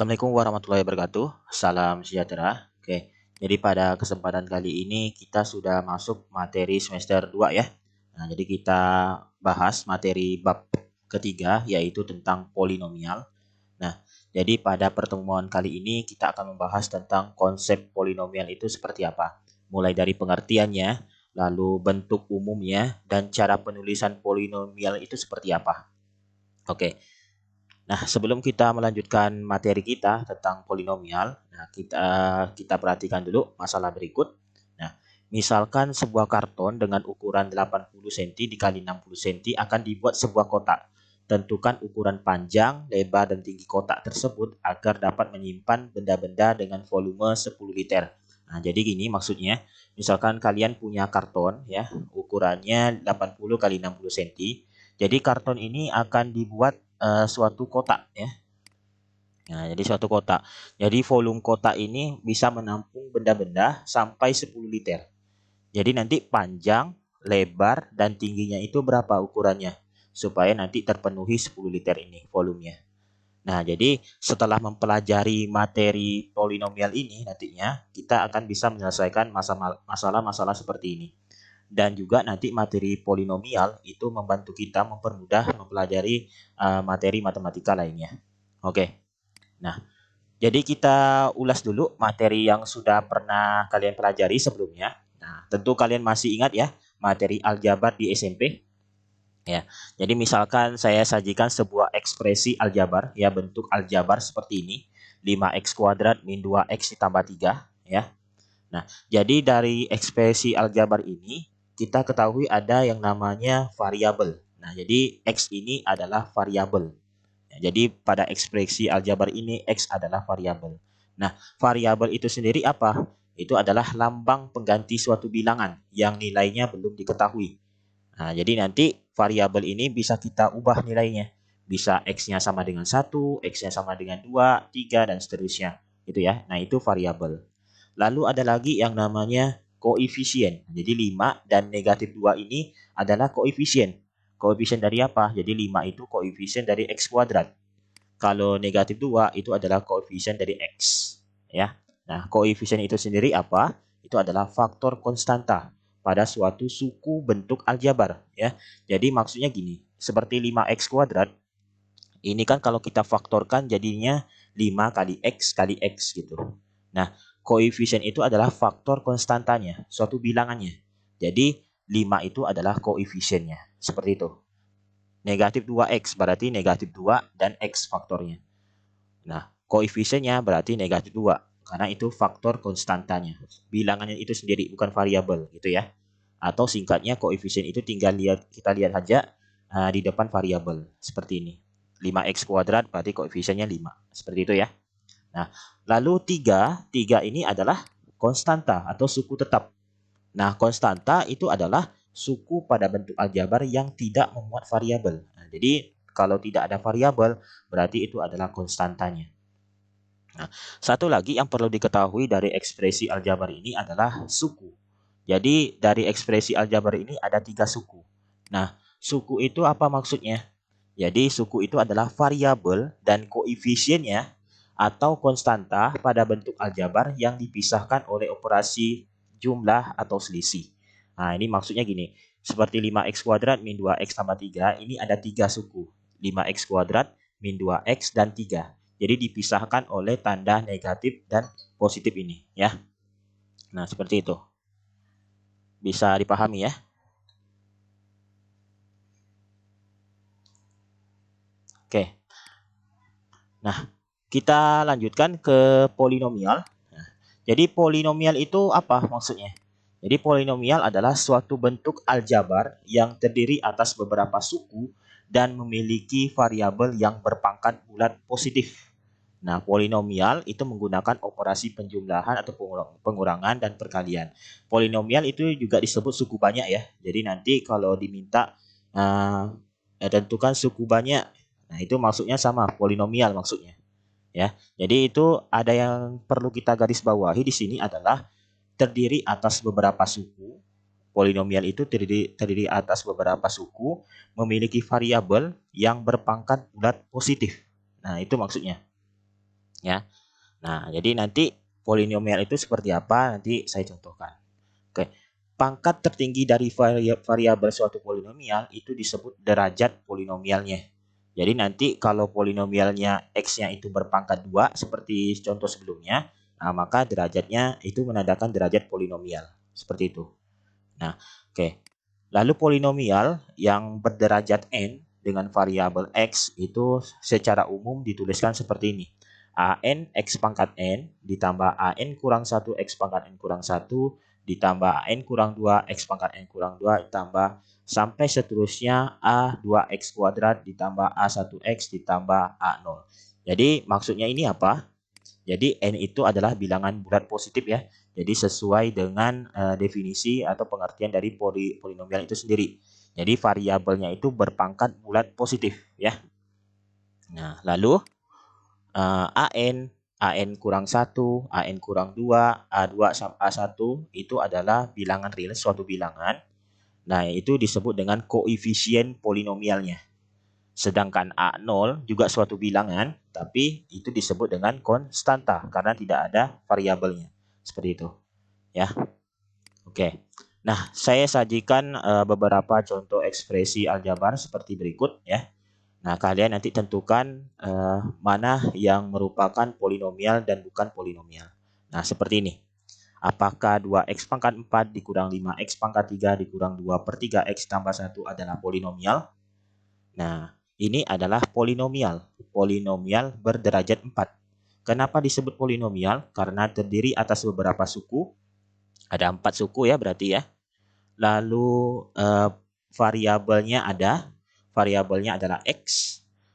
Assalamualaikum warahmatullahi wabarakatuh. Salam sejahtera. Oke, jadi pada kesempatan kali ini kita sudah masuk materi semester 2 ya. Nah, jadi kita bahas materi bab ketiga yaitu tentang polinomial. Nah, jadi pada pertemuan kali ini kita akan membahas tentang konsep polinomial itu seperti apa. Mulai dari pengertiannya, lalu bentuk umumnya, dan cara penulisan polinomial itu seperti apa. Oke. Nah, sebelum kita melanjutkan materi kita tentang polinomial, nah kita perhatikan dulu masalah berikut. Nah, misalkan sebuah karton dengan ukuran 80 cm dikali 60 cm akan dibuat sebuah kotak. Tentukan ukuran panjang, lebar, dan tinggi kotak tersebut agar dapat menyimpan benda-benda dengan volume 10 liter. Nah, jadi gini maksudnya, misalkan kalian punya karton ya, ukurannya 80 kali 60 cm. Jadi karton ini akan dibuat suatu kotak ya. Nah, jadi suatu kotak. Jadi volume kotak ini bisa menampung benda-benda sampai 10 liter. Jadi nanti panjang, lebar, dan tingginya itu berapa ukurannya supaya nanti terpenuhi 10 liter ini volumenya. Nah, jadi setelah mempelajari materi polinomial ini nantinya kita akan bisa menyelesaikan masalah-masalah seperti ini. Dan juga nanti materi polinomial itu membantu kita mempermudah mempelajari materi matematika lainnya. Oke. Nah, jadi kita ulas dulu materi yang sudah pernah kalian pelajari sebelumnya. Nah, tentu kalian masih ingat ya materi aljabar di SMP. Ya. Jadi misalkan saya sajikan sebuah ekspresi aljabar ya bentuk aljabar seperti ini, 5x kuadrat min 2x ditambah 3 ya. Nah, jadi dari ekspresi aljabar ini kita ketahui ada yang namanya variabel. Nah, jadi x ini adalah variabel. Jadi pada ekspresi aljabar ini X adalah variabel. Nah, variabel itu sendiri apa? Itu adalah lambang pengganti suatu bilangan yang nilainya belum diketahui. Nah, jadi nanti variabel ini bisa kita ubah nilainya. Bisa X-nya sama dengan 1, X-nya sama dengan 2, 3, dan seterusnya. Gitu ya. Nah, itu variabel. Lalu ada lagi yang namanya koefisien. Jadi 5 dan negatif 2 ini adalah koefisien. Koefisien dari apa? Jadi 5 itu koefisien dari X kuadrat. Kalau negatif 2 itu adalah koefisien dari X. Ya. Nah, koefisien itu sendiri apa? Itu adalah faktor konstanta pada suatu suku bentuk aljabar. Ya. Jadi maksudnya gini, seperti 5x kuadrat, ini kan kalau kita faktorkan jadinya 5 kali X gitu. Nah, koefisien itu adalah faktor konstantanya, suatu bilangannya. Jadi 5 itu adalah koefisiennya. Seperti itu. Negatif 2x berarti negatif 2 dan X faktornya. Nah, koefisiennya berarti negatif 2 karena itu faktor konstantanya. Bilangannya itu sendiri bukan variabel gitu ya. Atau singkatnya koefisien itu tinggal kita lihat aja di depan variabel seperti ini. 5x kuadrat berarti koefisiennya 5. Seperti itu ya. Nah, lalu 3 ini adalah konstanta atau suku tetap. Nah, konstanta itu adalah suku pada bentuk aljabar yang tidak memuat variabel. Nah, jadi kalau tidak ada variabel, berarti itu adalah konstantanya. Nah, satu lagi yang perlu diketahui dari ekspresi aljabar ini adalah suku. Jadi dari ekspresi aljabar ini ada 3 suku. Nah, suku itu apa maksudnya? Jadi suku itu adalah variabel dan koefisiennya atau konstanta pada bentuk aljabar yang dipisahkan oleh operasi jumlah atau selisih. Nah, ini maksudnya gini. Seperti 5x kuadrat min 2x tambah 3, ini ada 3 suku. 5x kuadrat min 2x dan 3. Jadi dipisahkan oleh tanda negatif dan positif ini ya. Nah, seperti itu. Bisa dipahami ya? Oke. Nah, kita lanjutkan ke polinomial. Nah, jadi polinomial itu apa maksudnya? Jadi polinomial adalah suatu bentuk aljabar yang terdiri atas beberapa suku dan memiliki variabel yang berpangkat bulat positif. Nah, polinomial itu menggunakan operasi penjumlahan atau pengurangan dan perkalian. Polinomial itu juga disebut suku banyak ya. Jadi nanti kalau diminta tentukan suku banyak, nah itu maksudnya sama, polinomial maksudnya. Ya, jadi itu ada yang perlu kita garis bawahi di sini adalah terdiri atas beberapa suku. Polinomial itu terdiri atas beberapa suku memiliki variabel yang berpangkat bulat positif. Nah, itu maksudnya. ya. Nah, jadi nanti polinomial itu seperti apa nanti saya contohkan. Oke. Pangkat tertinggi dari variabel suatu polinomial itu disebut derajat polinomialnya. Jadi nanti kalau polinomialnya x-nya itu berpangkat 2 seperti contoh sebelumnya, nah maka derajatnya itu menandakan derajat polinomial. Seperti itu. Nah, oke. Lalu polinomial yang berderajat n dengan variabel x itu secara umum dituliskan seperti ini. An x pangkat n ditambah an kurang 1 x pangkat n kurang 1 ditambah an kurang 2 x pangkat n kurang 2 ditambah sampai seterusnya a2x kuadrat ditambah a1x ditambah a0. Jadi maksudnya ini apa? Jadi n itu adalah bilangan bulat positif ya. Jadi sesuai dengan definisi atau pengertian dari polinomial itu sendiri. Jadi variabelnya itu berpangkat bulat positif ya. Nah, lalu an kurang 1, an kurang 2, a2 sampai a1 itu adalah bilangan real, suatu bilangan. Nah, itu disebut dengan koefisien polinomialnya. Sedangkan A0 juga suatu bilangan, tapi itu disebut dengan konstanta karena tidak ada variabelnya. Seperti itu, ya. Oke. Nah, saya sajikan beberapa contoh ekspresi aljabar seperti berikut, ya. Nah, kalian nanti tentukan mana yang merupakan polinomial dan bukan polinomial. Nah, seperti ini. Apakah 2x pangkat 4 dikurang 5x pangkat 3 dikurang 2/3x tambah 1 adalah polinomial? Nah, ini adalah polinomial. Polinomial berderajat 4. Kenapa disebut polinomial? Karena terdiri atas beberapa suku. Ada 4 suku ya berarti ya. Lalu variabelnya ada. Variabelnya adalah x.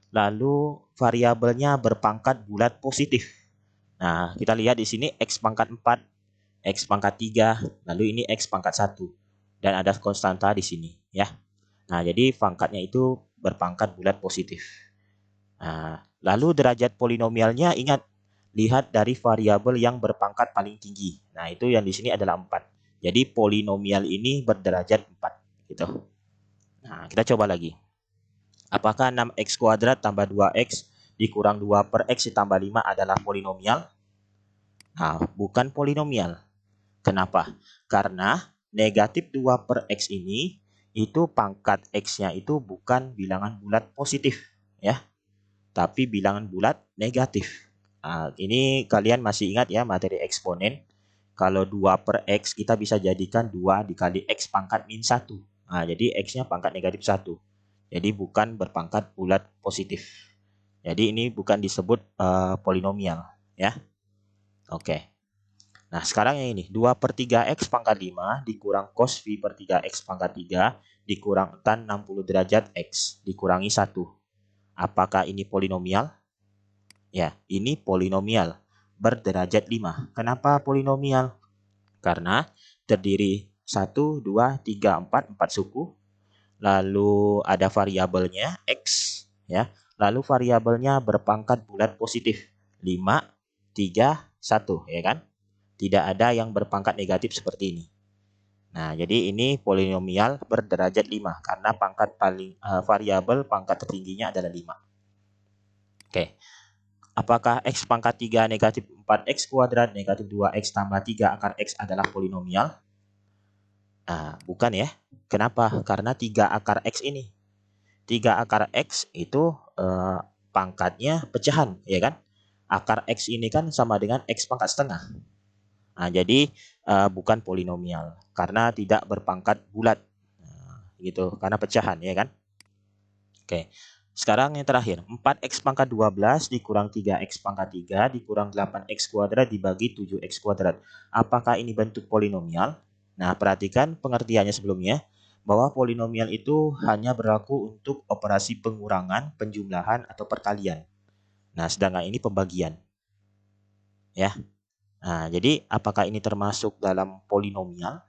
Lalu variabelnya berpangkat bulat positif. Nah, kita lihat di sini x pangkat 4, x pangkat 3, lalu ini x pangkat 1. Dan ada konstanta di sini ya. Nah, jadi pangkatnya itu berpangkat bulat positif. Nah, lalu derajat polinomialnya ingat, lihat dari variabel yang berpangkat paling tinggi. Nah, itu yang di sini adalah 4. Jadi polinomial ini berderajat 4 gitu. Nah, kita coba lagi. Apakah 6x kuadrat tambah 2x dikurang 2 per x ditambah 5 adalah polinomial? Nah, bukan polinomial. Kenapa? Karena negatif 2 per x ini itu pangkat x-nya itu bukan bilangan bulat positif ya, tapi bilangan bulat negatif. Nah, ini kalian masih ingat ya materi eksponen. Kalau 2 per x kita bisa jadikan 2 dikali x pangkat min 1. Nah, jadi x-nya pangkat negatif 1. Jadi bukan berpangkat bulat positif. Jadi ini bukan disebut polinomial ya. Oke. Nah, sekarang yang ini, 2/3x pangkat 5 dikurang cos V per 3x pangkat 3 dikurang tan 60 derajat x dikurangi 1. Apakah ini polinomial? Ya, ini polinomial berderajat 5. Kenapa polinomial? Karena terdiri 1, 2, 3, 4 suku. Lalu ada variabelnya x ya. Lalu variabelnya berpangkat bulat positif 5, 3, 1 ya kan? Tidak ada yang berpangkat negatif seperti ini. Nah, jadi ini polinomial berderajat 5 karena pangkat paling variabel pangkat tertingginya adalah 5. Oke. Apakah x pangkat 3 negatif 4x kuadrat negatif 2x tambah 3 akar x adalah polinomial? Nah, bukan ya. Kenapa? Karena 3 akar x ini. 3 akar x itu pangkatnya pecahan, ya kan? Akar x ini kan sama dengan x pangkat setengah. Nah, jadi bukan polinomial karena tidak berpangkat bulat. Nah, gitu, karena pecahan ya kan? Oke. Sekarang yang terakhir, 4x pangkat 12 dikurang 3x pangkat 3 dikurang 8x kuadrat dibagi 7x kuadrat. Apakah ini bentuk polinomial? Nah, perhatikan pengertiannya sebelumnya bahwa polinomial itu hanya berlaku untuk operasi pengurangan, penjumlahan, atau perkalian. Nah, sedangkan ini pembagian. Ya. Nah, jadi apakah ini termasuk dalam polinomial?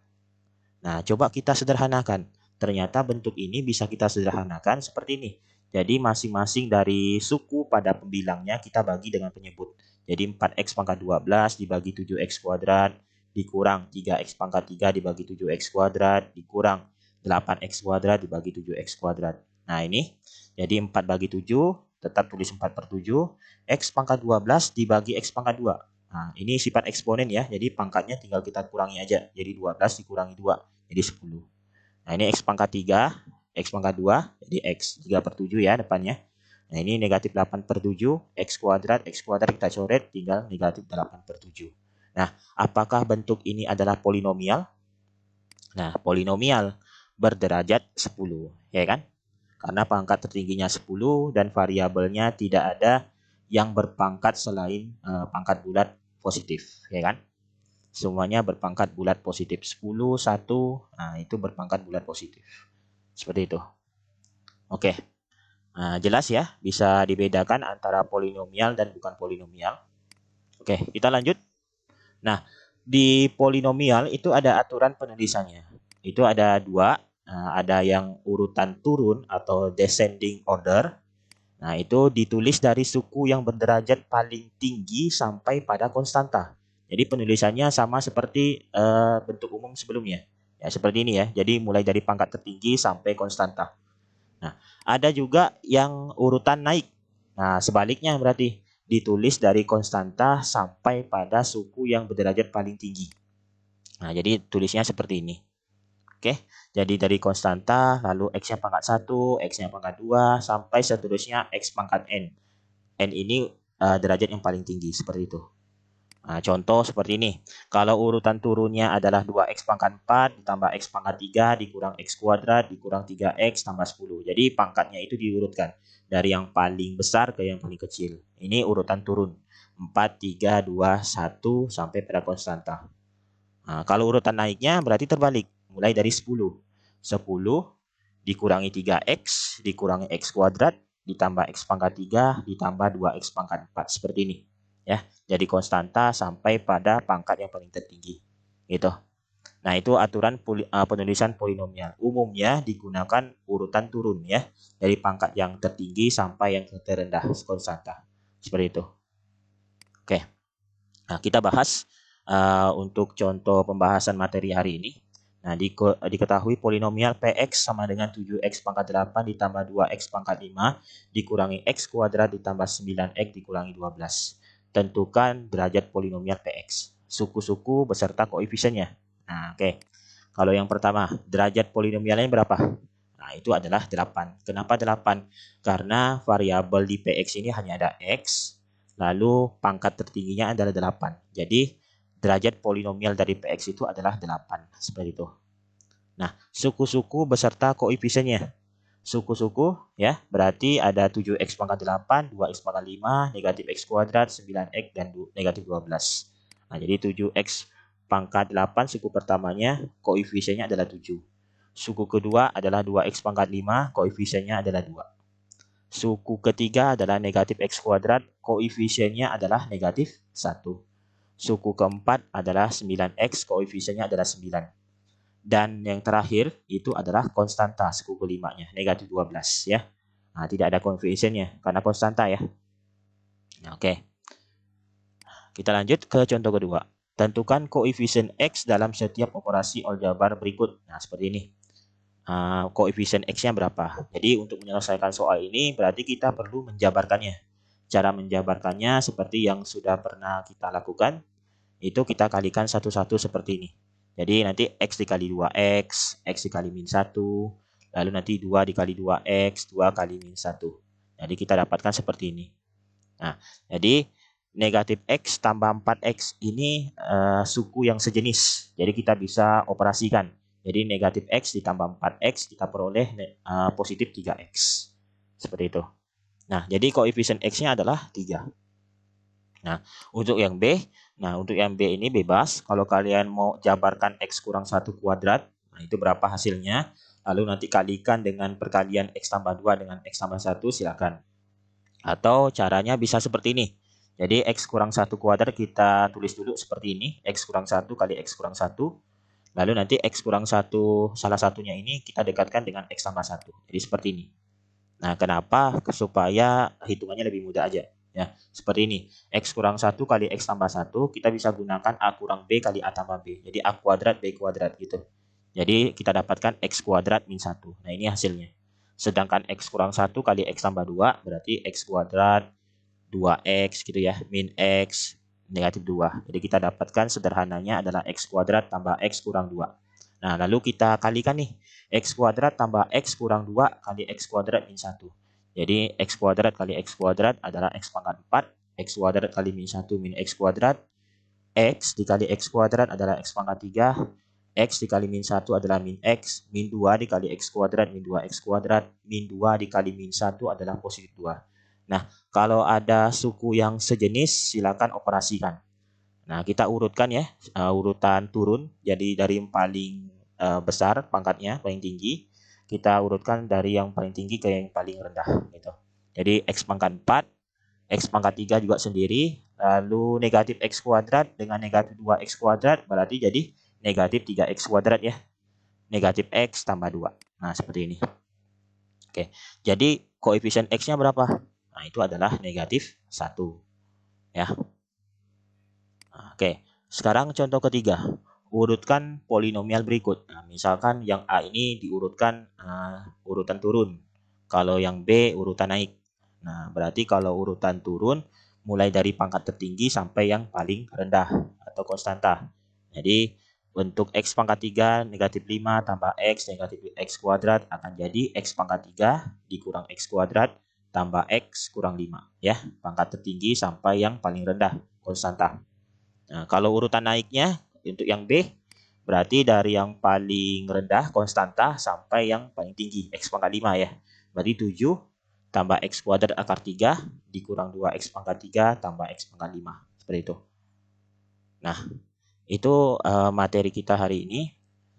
Nah, coba kita sederhanakan. Ternyata bentuk ini bisa kita sederhanakan seperti ini. Jadi masing-masing dari suku pada pembilangnya kita bagi dengan penyebut. Jadi 4x pangkat 12 dibagi 7x kuadrat dikurang 3x pangkat 3 dibagi 7x kuadrat dikurang 8x kuadrat dibagi 7x kuadrat. Nah, ini jadi 4 bagi 7 tetap tulis 4/7. X pangkat 12 dibagi X pangkat 2. Nah, ini sifat eksponen ya, jadi pangkatnya tinggal kita kurangi aja. Jadi 12 dikurangi 2, jadi 10. Nah, ini X pangkat 3, X pangkat 2, jadi X 3/7 ya depannya. Nah, ini negatif 8/7, X kuadrat kita coret, tinggal negatif 8/7. Nah, apakah bentuk ini adalah polinomial? Nah, polinomial berderajat 10, ya kan? Karena pangkat tertingginya 10 dan variabelnya tidak ada yang berpangkat selain pangkat bulat positif, ya kan? Semuanya berpangkat bulat positif. 10, 1, nah itu berpangkat bulat positif. Seperti itu. Oke. Nah, jelas ya, bisa dibedakan antara polinomial dan bukan polinomial. Oke, kita lanjut. Nah, di polinomial itu ada aturan penulisannya. Itu ada dua, ada yang urutan turun atau descending order. Nah, itu ditulis dari suku yang berderajat paling tinggi sampai pada konstanta. Jadi penulisannya sama seperti bentuk umum sebelumnya. Ya, seperti ini ya. Jadi mulai dari pangkat tertinggi sampai konstanta. Nah, ada juga yang urutan naik. Nah, sebaliknya berarti ditulis dari konstanta sampai pada suku yang berderajat paling tinggi. Nah, jadi tulisnya seperti ini. Oke, jadi dari konstanta, lalu X-nya pangkat 1, X-nya pangkat 2, sampai seterusnya X pangkat N. N ini derajat yang paling tinggi, seperti itu. Nah, contoh seperti ini. Kalau urutan turunnya adalah 2X pangkat 4 ditambah X pangkat 3 dikurang X kuadrat dikurang 3X tambah 10. Jadi pangkatnya itu diurutkan dari yang paling besar ke yang paling kecil. Ini urutan turun. 4, 3, 2, 1 sampai pada konstanta. Nah, kalau urutan naiknya berarti terbalik. Mulai dari 10. 10 dikurangi 3X dikurangi X kuadrat ditambah X pangkat 3 ditambah 2X pangkat 4. Seperti ini. Ya, jadi konstanta sampai pada pangkat yang paling tertinggi gitu. Nah, itu aturan penulisan polinomial. Umumnya digunakan urutan turun ya, dari pangkat yang tertinggi sampai yang terendah konstanta. Seperti itu. Oke. Nah, kita bahas untuk contoh pembahasan materi hari ini. Nah, diketahui polinomial Px sama dengan 7x pangkat 8 ditambah 2x pangkat 5 dikurangi x kuadrat ditambah 9x dikurangi 12. Tentukan derajat polinomial Px. Suku-suku beserta koefisiennya. Nah, oke. Kalau yang pertama, derajat polinomialnya berapa? Nah, itu adalah 8. Kenapa 8? Karena variabel di Px ini hanya ada x, lalu pangkat tertingginya adalah 8. Jadi, derajat polinomial dari Px itu adalah 8. Seperti itu. Nah, suku-suku beserta koefisiennya. Suku-suku ya, berarti ada 7x pangkat 8, 2x pangkat 5, negatif x kuadrat, 9x, dan negatif 12. Nah, jadi 7x pangkat 8 suku pertamanya, koefisiennya adalah 7. Suku kedua adalah 2x pangkat 5, koefisiennya adalah 2. Suku ketiga adalah negatif x kuadrat, koefisiennya adalah negatif 1. Suku keempat adalah 9x, koefisiennya adalah 9. Dan yang terakhir itu adalah konstanta, suku kelimanya, negatif 12 ya. Nah, tidak ada koefisiennya karena konstanta ya. Nah, oke. Kita lanjut ke contoh kedua. Tentukan koefisien X dalam setiap operasi aljabar berikut. Nah, seperti ini. Koefisien X-nya berapa? Jadi untuk menyelesaikan soal ini berarti kita perlu menjabarkannya. Cara menjabarkannya seperti yang sudah pernah kita lakukan, itu kita kalikan satu-satu seperti ini. Jadi nanti X dikali 2X, X dikali min 1, lalu nanti 2 dikali 2X, 2 kali min 1. Jadi kita dapatkan seperti ini. Nah, jadi negatif X tambah 4X ini suku yang sejenis. Jadi kita bisa operasikan. Jadi negatif X ditambah 4X kita peroleh positif 3X. Seperti itu. Nah, jadi koefisien X-nya adalah 3. Nah, untuk yang B, ini bebas. Kalau kalian mau jabarkan X kurang 1 kuadrat, nah itu berapa hasilnya. Lalu nanti kalikan dengan perkalian X tambah 2 dengan X tambah 1, silakan. Atau caranya bisa seperti ini. Jadi X kurang 1 kuadrat kita tulis dulu seperti ini. X kurang 1 kali X kurang 1. Lalu nanti X kurang 1, salah satunya ini kita dekatkan dengan X tambah 1. Jadi seperti ini. Nah, kenapa? Supaya hitungannya lebih mudah aja. Ya, seperti ini. X kurang 1 kali X tambah 1, kita bisa gunakan A kurang B kali A tambah B. Jadi A kuadrat B kuadrat gitu. Jadi kita dapatkan X kuadrat min 1. Nah, ini hasilnya. Sedangkan X kurang 1 kali X tambah 2 berarti X kuadrat 2X gitu ya, min X negatif 2. Jadi kita dapatkan sederhananya adalah X kuadrat tambah X kurang 2. Nah, lalu kita kalikan nih, X kuadrat tambah X kurang 2 kali X kuadrat min 1. Jadi X kuadrat kali X kuadrat adalah X pangkat 4, X kuadrat kali min 1 min X kuadrat, X dikali X kuadrat adalah X pangkat 3, X dikali min 1 adalah min X, min 2 dikali X kuadrat, min 2X kuadrat, min 2 dikali min 1 adalah positif 2. Nah, kalau ada suku yang sejenis, silakan operasikan. Nah, kita urutkan ya, urutan turun. Jadi dari yang paling besar pangkatnya, paling tinggi, kita urutkan dari yang paling tinggi ke yang paling rendah. Gitu. Jadi X pangkat 4, X pangkat 3 juga sendiri, lalu negatif X kuadrat dengan negatif 2X kuadrat, berarti jadi negatif 3X kuadrat ya. Negatif X tambah 2. Nah, seperti ini. Oke, jadi koefisien X-nya berapa? Nah, itu adalah negatif 1. Ya. Oke, sekarang contoh ketiga. Urutkan polinomial berikut. Nah, misalkan yang A ini diurutkan urutan turun. Kalau yang B urutan naik. Nah, berarti kalau urutan turun mulai dari pangkat tertinggi sampai yang paling rendah atau konstanta. Jadi untuk X pangkat 3 negatif 5 tambah X negatif X kuadrat akan jadi X pangkat 3 dikurang X kuadrat tambah X kurang 5. Ya, pangkat tertinggi sampai yang paling rendah konstanta. Nah, kalau urutan naiknya untuk yang B berarti dari yang paling rendah konstanta sampai yang paling tinggi X pangkat 5 ya. Berarti 7 tambah X kuadrat akar 3 dikurang 2X pangkat 3 tambah X pangkat 5. Seperti itu. Nah, itu materi kita hari ini.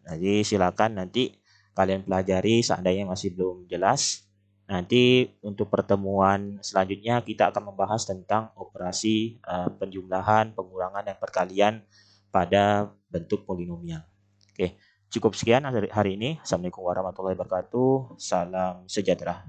Jadi silakan nanti kalian pelajari seandainya masih belum jelas. Nanti untuk pertemuan selanjutnya kita akan membahas tentang operasi penjumlahan, pengurangan, dan perkalian pada bentuk polinomial. Oke, cukup sekian hari ini. Assalamualaikum warahmatullahi wabarakatuh. Salam sejahtera.